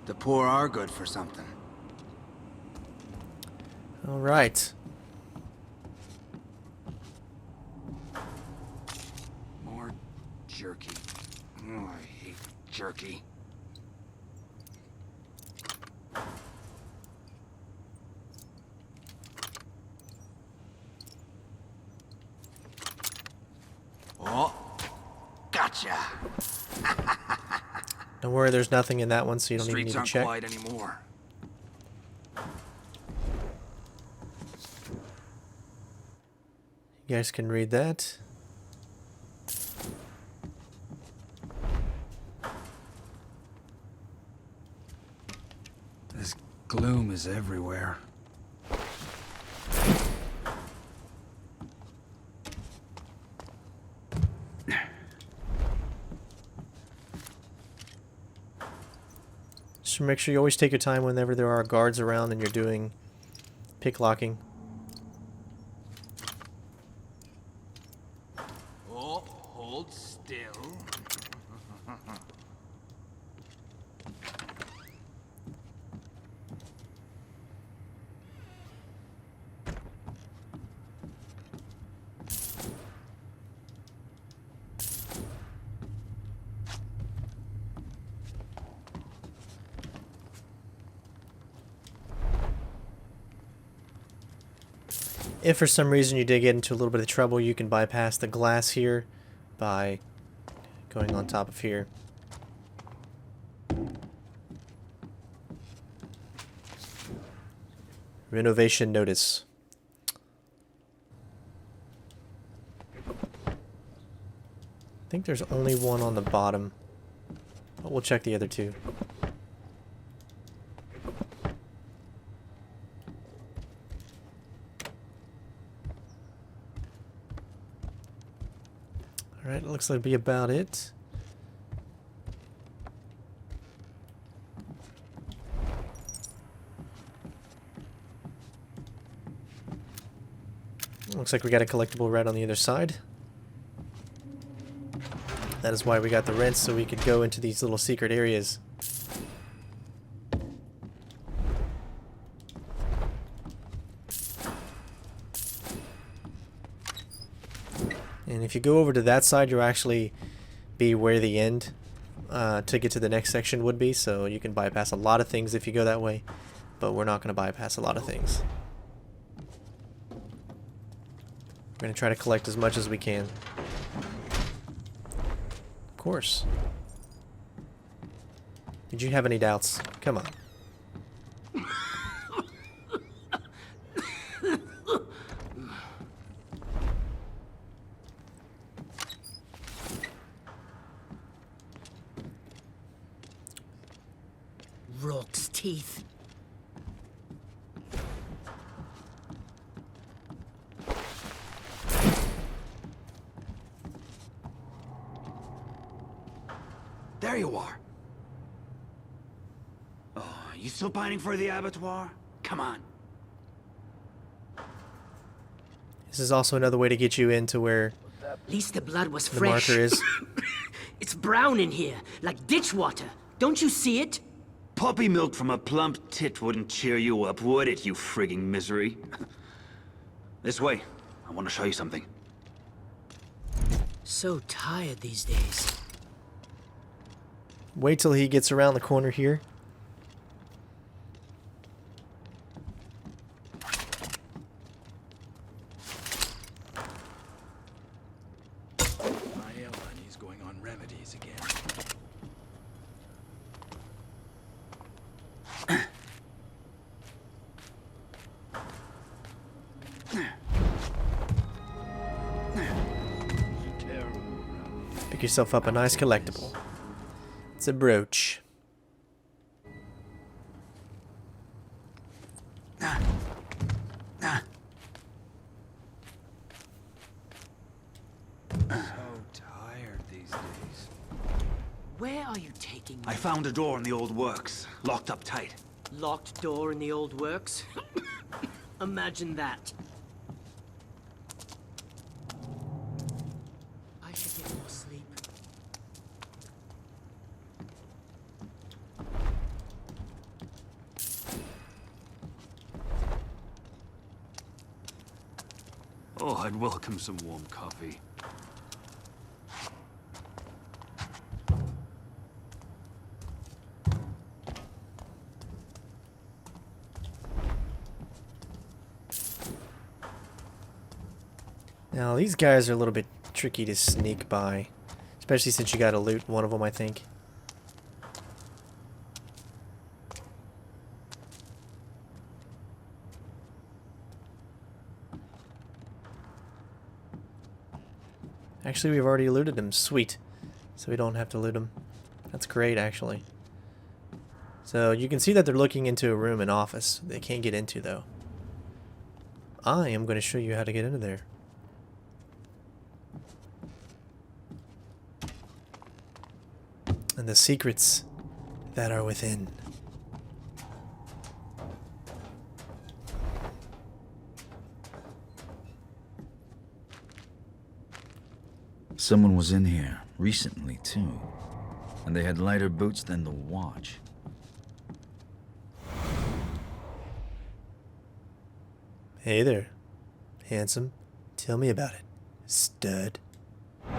The poor are good for something. All right. More jerky. Oh, I hate jerky. Oh, gotcha. Don't worry, there's nothing in that one, so you don't even need Streets to aren't check. quiet anymore. You guys can read that. This gloom is everywhere. Just make sure you always take your time whenever there are guards around and you're doing pick locking. Oh, hold still. If for some reason you did get into a little bit of trouble, you can bypass the glass here by going on top of here. Renovation notice. I think there's only one on the bottom, but we'll check the other two. Alright, looks like it'll be about it. Looks like we got a collectible right on the other side. That is why we got the rents, so we could go into these little secret areas. And if you go over to that side, you'll actually be where the end to get to the next section would be. So you can bypass a lot of things if you go that way, but we're not going to bypass a lot of things. We're going to try to collect as much as we can. Of course. Did you have any doubts? Come on. Rock's teeth. There you are. Oh, you still pining for the abattoir? Come on. This is also another way to get you into where At least the blood was the fresh. marker is. It's brown in here, like ditch water. Don't you see it? Puppy milk from a plump tit wouldn't cheer you up, would it, you frigging misery? This way. I want to show you something. So tired these days. Wait till he gets around the corner here. My Ellen, he's going on remedies again. Pick yourself up a nice collectible. It's a brooch. Tired these days. Where are you taking me? I found a door in the old works, locked up tight. Locked door in the old works? Imagine that. I should get more sleep. Oh, I'd welcome some warm coffee. Now, these guys are a little bit tricky to sneak by, especially since you gotta loot one of them, I think. Actually, we've already looted them. Sweet. So we don't have to loot them. That's great, actually. So you can see that they're looking into a room, an office. They can't get into, though. I am going to show you how to get into there. And the secrets that are within. Someone was in here recently, too. And they had lighter boots than the watch. Hey there, handsome. Tell me about it, stud. I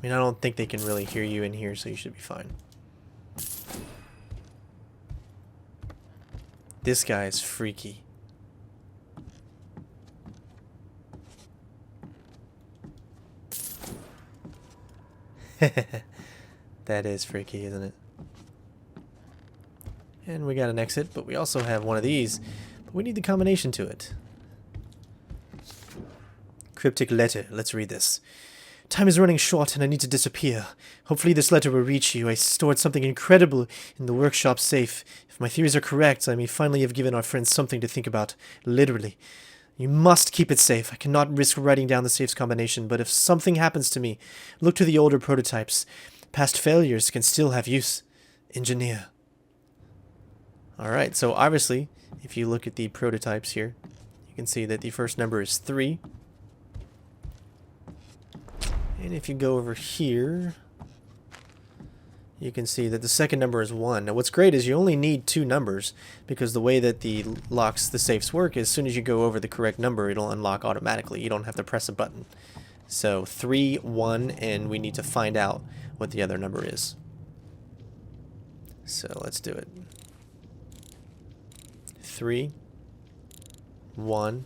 mean, I don't think they can really hear you in here, so you should be fine. This guy is freaky. That is freaky, isn't it? And we got an exit, but we also have one of these. But we need the combination to it. Cryptic letter. Let's read this. Time is running short and I need to disappear. Hopefully this letter will reach you. I stored something incredible in the workshop safe. If my theories are correct, I may finally have given our friends something to think about. Literally. You must keep it safe. I cannot risk writing down the safe's combination, but if something happens to me, look to the older prototypes. Past failures can still have use. Engineer. Alright, so obviously, if you look at the prototypes here, you can see that the first number is 3. And if you go over here, you can see that the second number is 1. Now what's great is you only need 2 numbers, because the way that the locks, the safes work, is as soon as you go over the correct number, it'll unlock automatically. You don't have to press a button. So 3, 1, and we need to find out what the other number is. So let's do it. 3, 1,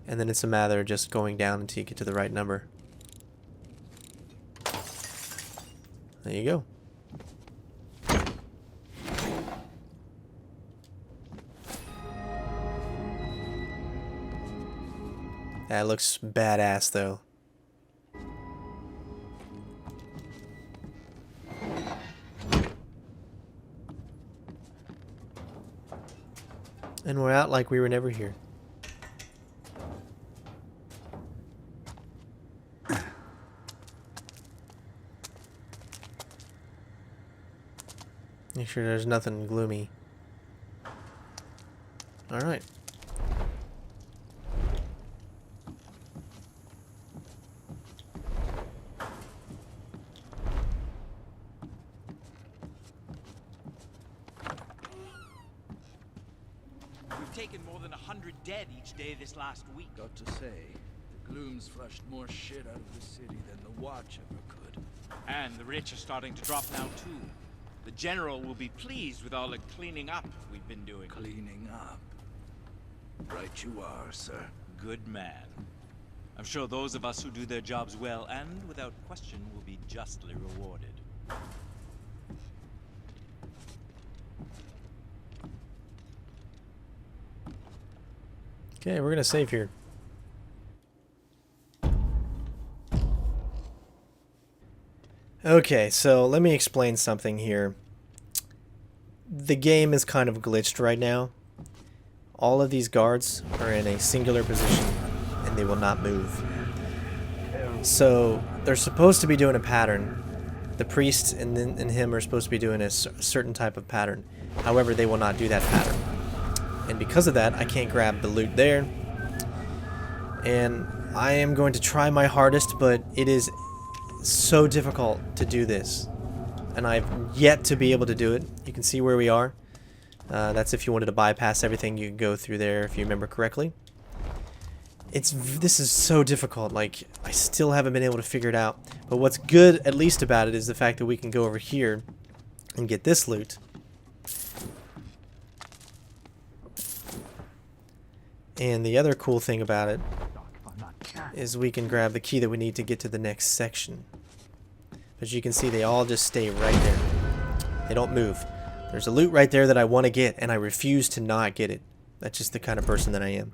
and then it's a matter of just going down until you get to the right number. There you go. That looks badass, though. And we're out like we were never here. Make sure there's nothing gloomy. Alright. We've taken more than 100 dead each day this last week. Got to say, the Gloom's flushed more shit out of the city than the Watch ever could. And the rich are starting to drop now too. The General will be pleased with all the cleaning up we've been doing. Cleaning up. Right you are, sir. Good man. I'm sure those of us who do their jobs well and without question will be justly rewarded. Okay, we're gonna save here. Okay, so let me explain something here. The game is kind of glitched right now. All of these guards are in a singular position and they will not move. So they're supposed to be doing a pattern. The priest and him are supposed to be doing a certain type of pattern. However, they will not do that pattern. And because of that, I can't grab the loot there. And I am going to try my hardest, but it is so difficult to do this. And I've yet to be able to do it. You can see where we are. That's if you wanted to bypass everything, you could go through there if you remember correctly. This is so difficult, like, I still haven't been able to figure it out. But what's good, at least about it, is the fact that we can go over here and get this loot. And the other cool thing about it is we can grab the key that we need to get to the next section. As you can see, they all just stay right there. They don't move. There's a loot right there that I want to get, and I refuse to not get it. That's just the kind of person that I am.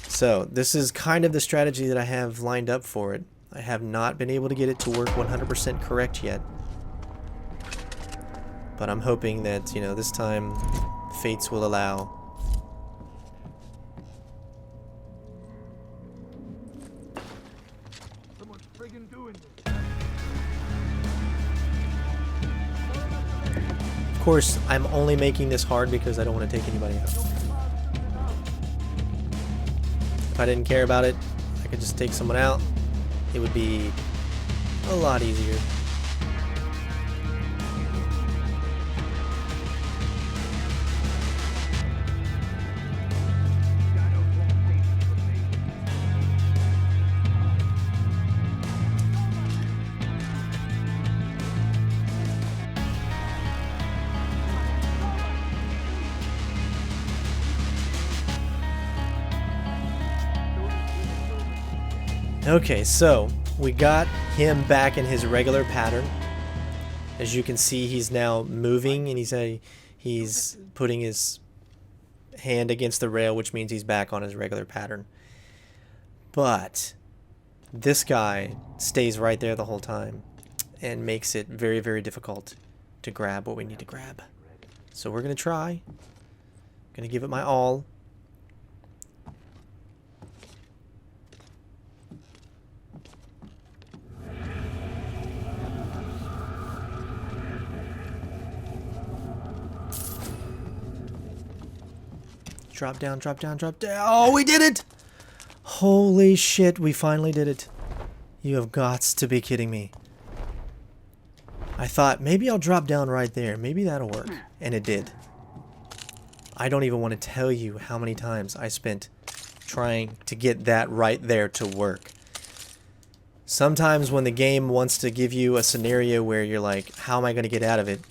So, this is kind of the strategy that I have lined up for it. I have not been able to get it to work 100% correct yet. But I'm hoping that, you know, this time fates will allow. Someone's friggin' doing this. Of course, I'm only making this hard because I don't want to take anybody out. If I didn't care about it, I could just take someone out. It would be a lot easier. Okay, so we got him back in his regular pattern. As you can see, he's now moving, and he's putting his hand against the rail, which means he's back on his regular pattern. But this guy stays right there the whole time and makes it very, very difficult to grab what we need to grab. So we're going to try. Going to give it my all. Drop down, drop down, drop down. Oh, we did it! Holy shit, we finally did it. You have got to be kidding me. I thought, maybe I'll drop down right there. Maybe that'll work. And it did. I don't even want to tell you how many times I spent trying to get that right there to work. Sometimes when the game wants to give you a scenario where you're like, how am I going to get out of it?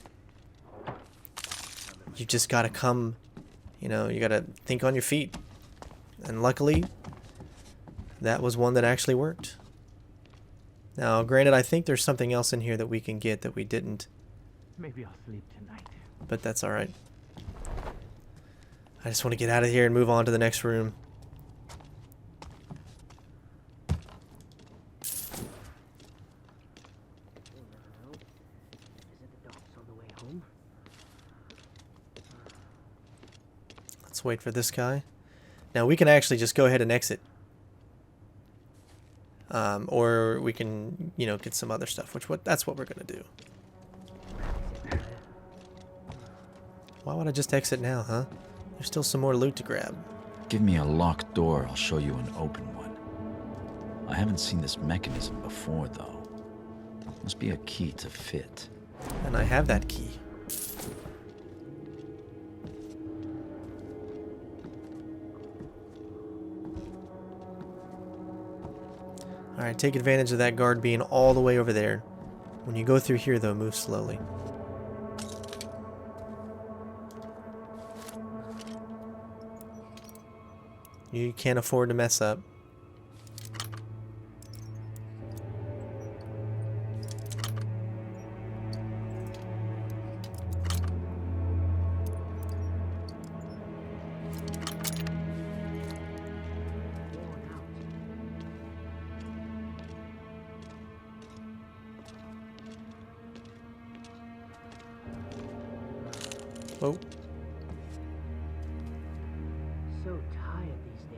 You just got to come... You know, you gotta think on your feet. And luckily, that was one that actually worked. Now, granted, I think there's something else in here that we can get that we didn't. Maybe I'll sleep tonight. But that's alright. I just want to get out of here and move on to the next room. Let's wait for this guy. Now we can actually just go ahead and exit. Or we can, you know, get some other stuff, that's what we're going to do. Why would I just exit now, huh? There's still some more loot to grab. Give me a locked door, I'll show you an open one. I haven't seen this mechanism before, though. Must be a key to fit. And I have that key. Alright, take advantage of that guard being all the way over there. When you go through here, though, move slowly. You can't afford to mess up. Oh. So tired these days.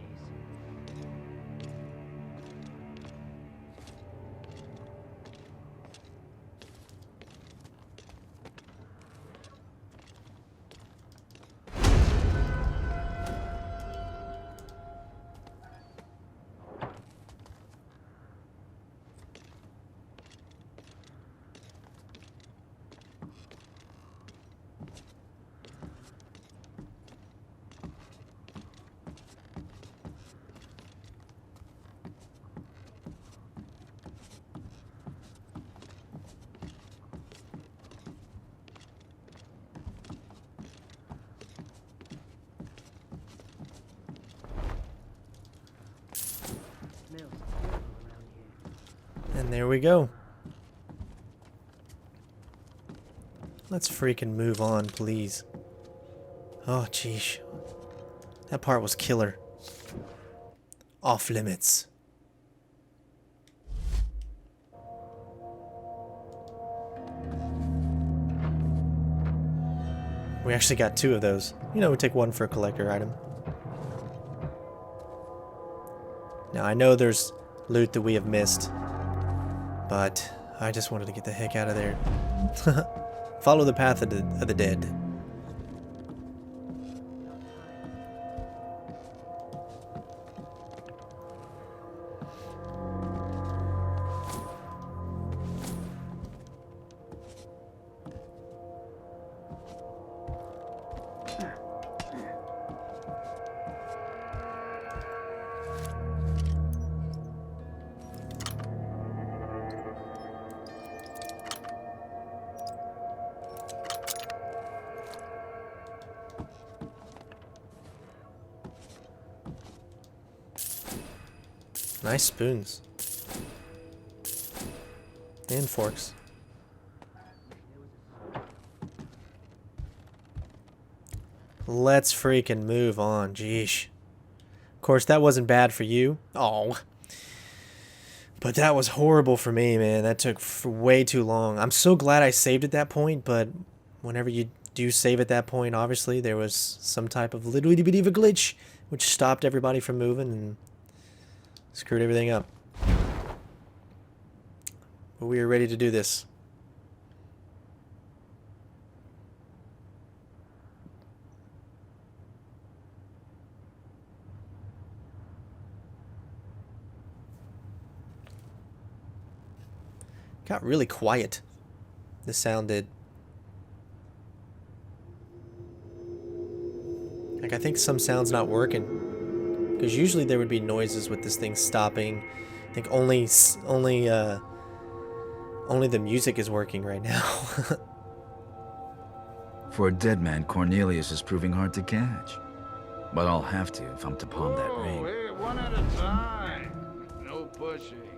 And there we go. Let's freaking move on, please. Oh, jeez. That part was killer. Off limits. We actually got 2 of those. You know, we take 1 for a collector item. Now, I know there's loot that we have missed, but I just wanted to get the heck out of there. Follow the path of the dead. Nice spoons. And forks. Let's freaking move on. Jeesh. Of course, that wasn't bad for you. Oh. But that was horrible for me, man. That took way too long. I'm so glad I saved at that point, but whenever you do save at that point, obviously, there was some type of little bitty bit of a glitch, which stopped everybody from moving and screwed everything up. But we are ready to do this. Got really quiet. The sound did. Like, I think some sound's not working. Because usually there would be noises with this thing stopping. I think only the music is working right now. For a dead man, Cornelius is proving hard to catch. But I'll have to if I'm to pawn that ring. Hey, one at a time. No pushing.